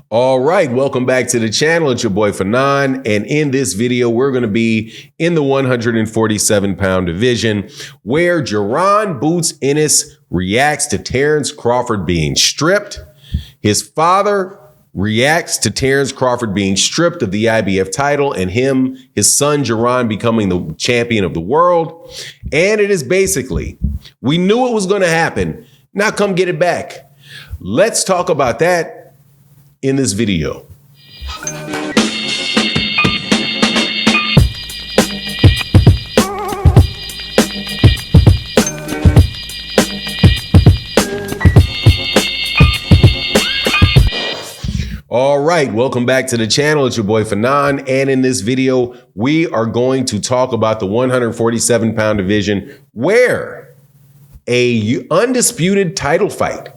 All right, welcome back to the channel. It's your boy Fanon, and in this video, we're going to be in the 147-pound division where Jaron Boots Ennis reacts to Terence Crawford being stripped. His father reacts to Terence Crawford being stripped of the IBF title and his son Jaron becoming the champion of the world. And it is basically, we knew it was going to happen. Now come get it back. Let's talk about that in this video. All right, welcome back to the channel. It's your boy Fanon, and in this video, we are going to talk about the 147-pound division where a undisputed title fight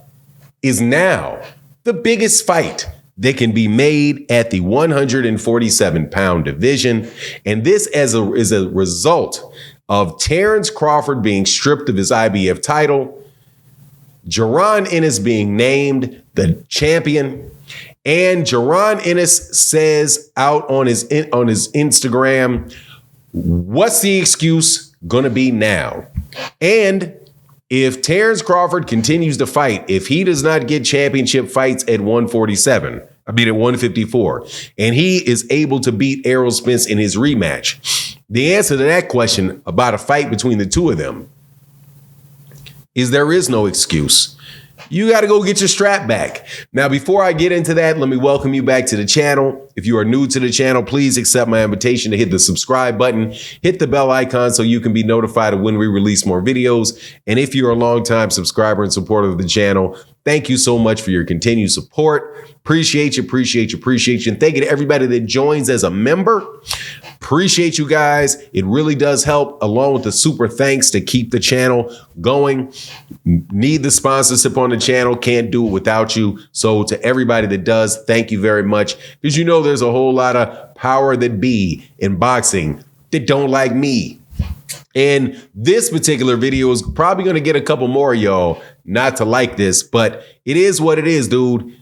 is now the biggest fight that can be made at the 147-pound division. And this is a result of Terence Crawford being stripped of his IBF title, Jaron Ennis being named the champion, and Jaron Ennis says out on his Instagram, what's the excuse gonna be now? And if Terence Crawford continues to fight, if he does not get championship fights at 147, at 154, and he is able to beat Errol Spence in his rematch, the answer to that question about a fight between the two of them is there is no excuse. You got to go get your strap back. Now, before I get into that, let me welcome you back to the channel. If you are new to the channel, please accept my invitation to hit the subscribe button, hit the bell icon so you can be notified of when we release more videos. And if you're a longtime subscriber and supporter of the channel, thank you so much for your continued support. Appreciate you. And thank you to everybody that joins as a member. Appreciate you guys. It really does help, along with the super thanks to keep the channel going. Need the sponsorship on the channel. Can't do it without you. So to everybody that does, thank you very much. Because you know there's a whole lot of power that be in boxing that don't like me. And this particular video is probably going to get a couple more of y'all not to like this, but it is what it is, dude.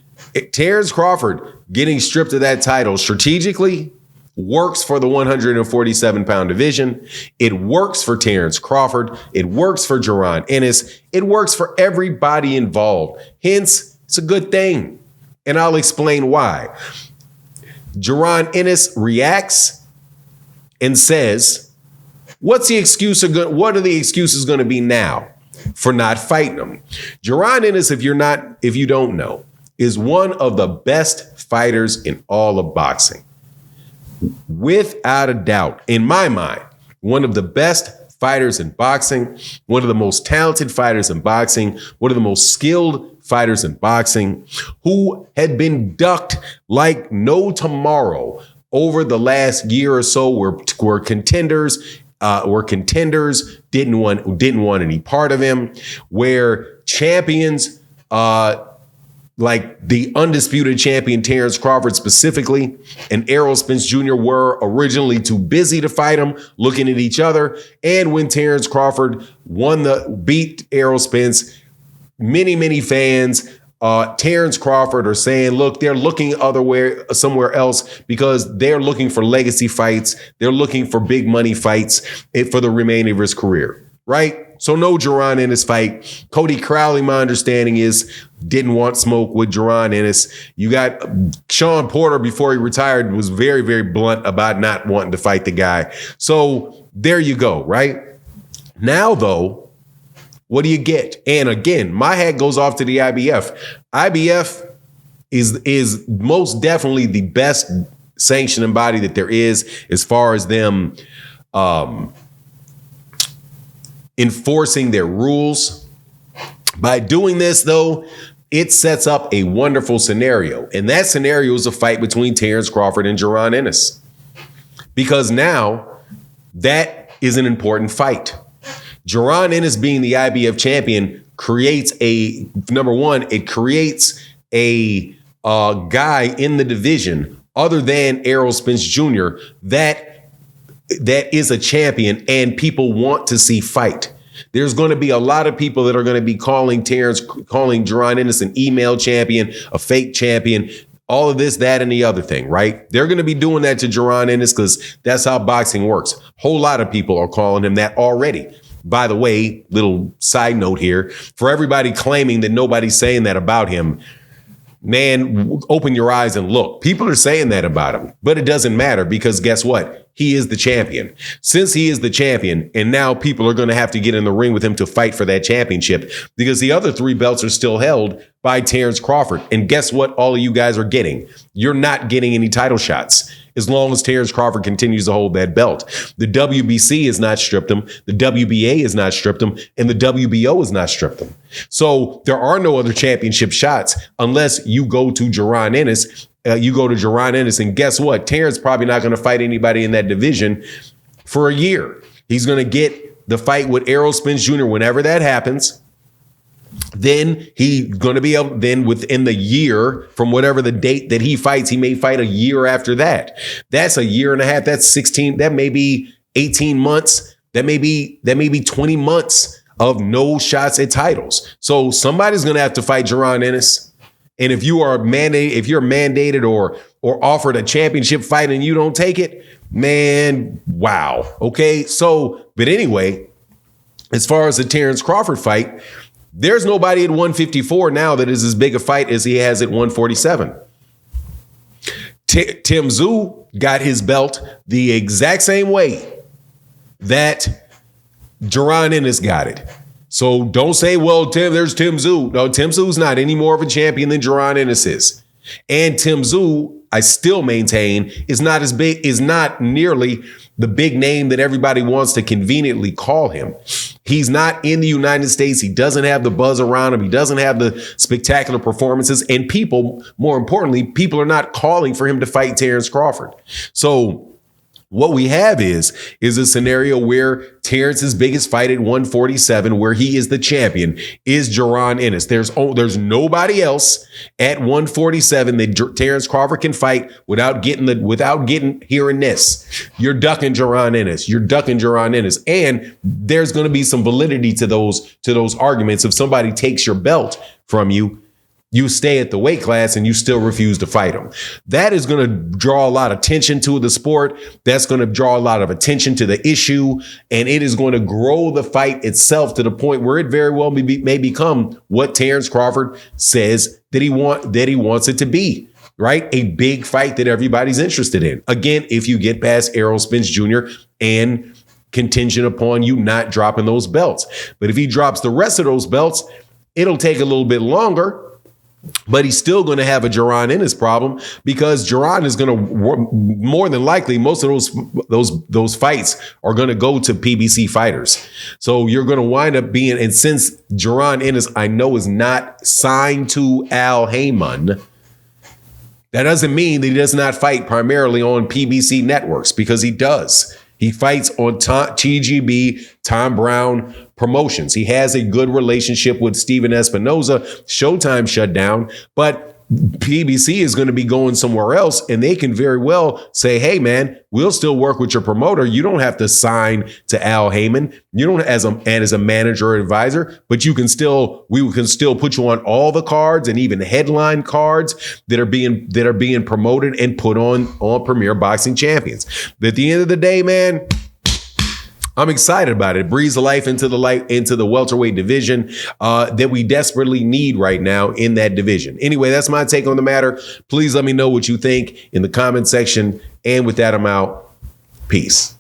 Terence Crawford getting stripped of that title strategically works for the 147-pound division. It works for Terence Crawford. It works for Jaron Ennis. It works for everybody involved. Hence, it's a good thing. And I'll explain why. Jaron Ennis reacts and says, what are the excuses going to be now for not fighting him? Jaron Ennis, if you don't know, is one of the best fighters in all of boxing. Without a doubt, in my mind, one of the best fighters in boxing, one of the most talented fighters in boxing, one of the most skilled fighters in boxing, who had been ducked like no tomorrow over the last year or so, were contenders, didn't want any part of him, where champions, like the undisputed champion Terence Crawford specifically, and Errol Spence Jr. were originally too busy to fight him, looking at each other. And when Terence Crawford beat Errol Spence, many fans, Terence Crawford are saying, look, they're looking somewhere else because they're looking for legacy fights. They're looking for big money fights for the remainder of his career, right? So no Jaron Ennis fight. Cody Crowley, my understanding is, didn't want smoke with Jaron Ennis. You got Sean Porter, before he retired, was very blunt about not wanting to fight the guy. So there you go, right? Now, though, what do you get? And again, my hat goes off to the IBF. IBF is most definitely the best sanctioning body that there is as far as them enforcing their rules. By doing this, though, it sets up a wonderful scenario. And that scenario is a fight between Terence Crawford and Jaron Ennis. Because now that is an important fight. Jaron Ennis being the IBF champion creates number one, it creates a guy in the division other than Errol Spence Jr. that is a champion and people want to see fight. There's going to be a lot of people that are going to be calling Jaron Ennis an email champion, a fake champion. all of this, that, and the other thing, right? They're going to be doing that to Jaron Ennis because that's how boxing works. Whole lot of people are calling him that already. By the way, little side note here, for everybody claiming that nobody's saying that about him, man, open your eyes and look. People are saying that about him, but it doesn't matter because guess what? He is the champion. Since he is the champion, and now people are going to have to get in the ring with him to fight for that championship because the other 3 belts are still held by Terence Crawford. And guess what all of you guys are getting? You're not getting any title shots as long as Terence Crawford continues to hold that belt. The WBC has not stripped him. The WBA has not stripped him. And the WBO has not stripped him. So there are no other championship shots unless you go to Jaron Ennis. And guess what? Terence probably not going to fight anybody in that division for a year. He's going to get the fight with Errol Spence Jr. whenever that happens. Then he's going to be able, then within the year from whatever the date that he fights, he may fight a year after that. That's a year and a half. That's 16. That may be 18 months. That may be 20 months of no shots at titles. So somebody's going to have to fight Jaron Ennis. And if you're mandated or offered a championship fight and you don't take it, man, wow. Okay. So, but anyway, as far as the Terence Crawford fight, there's nobody at 154 now that is as big a fight as he has at 147. Tim Tszyu got his belt the exact same way that Jaron Ennis got it. So don't say, well, there's Tim Tszyu. No, Tim Tszyu's not any more of a champion than Jaron Ennis is. And Tim Tszyu, I still maintain, is not nearly the big name that everybody wants to conveniently call him. He's not in the United States. He doesn't have the buzz around him. He doesn't have the spectacular performances. And people, more importantly, people are not calling for him to fight Terence Crawford. So what we have is a scenario where Terence's biggest fight at 147, where he is the champion, is Jaron Ennis. There's nobody else at 147 that Terence Crawford can fight without hearing this. You're ducking Jaron Ennis. You're ducking Jaron Ennis. And there's going to be some validity to those arguments. If somebody takes your belt from you, you stay at the weight class and you still refuse to fight them. That is going to draw a lot of attention to the sport. That's going to draw a lot of attention to the issue. And it is going to grow the fight itself to the point where it very well may become what Terence Crawford says that he wants it to be. Right? A big fight that everybody's interested in. Again, if you get past Errol Spence Jr. and contingent upon you not dropping those belts. But if he drops the rest of those belts, it'll take a little bit longer. But he's still going to have a Jaron Ennis problem because Jaron is going to more than likely most of those fights are going to go to PBC fighters. So you're going to wind up being, and since Jaron Ennis I know is not signed to Al Heyman, that doesn't mean that he does not fight primarily on PBC networks, because he does. He fights on TGB, Tom Brown Promotions. He has a good relationship with Steven Espinoza. Showtime shut down, but PBC is going to be going somewhere else, and they can very well say, hey, man, we'll still work with your promoter. You don't have to sign to Al Heyman. You don't as a manager or advisor, but we can still put you on all the cards and even headline cards that are being promoted and put on Premier Boxing Champions. But at the end of the day, man, I'm excited about it. It breathes the life into the welterweight division that we desperately need right now in that division. Anyway, that's my take on the matter. Please let me know what you think in the comment section. And with that, I'm out. Peace.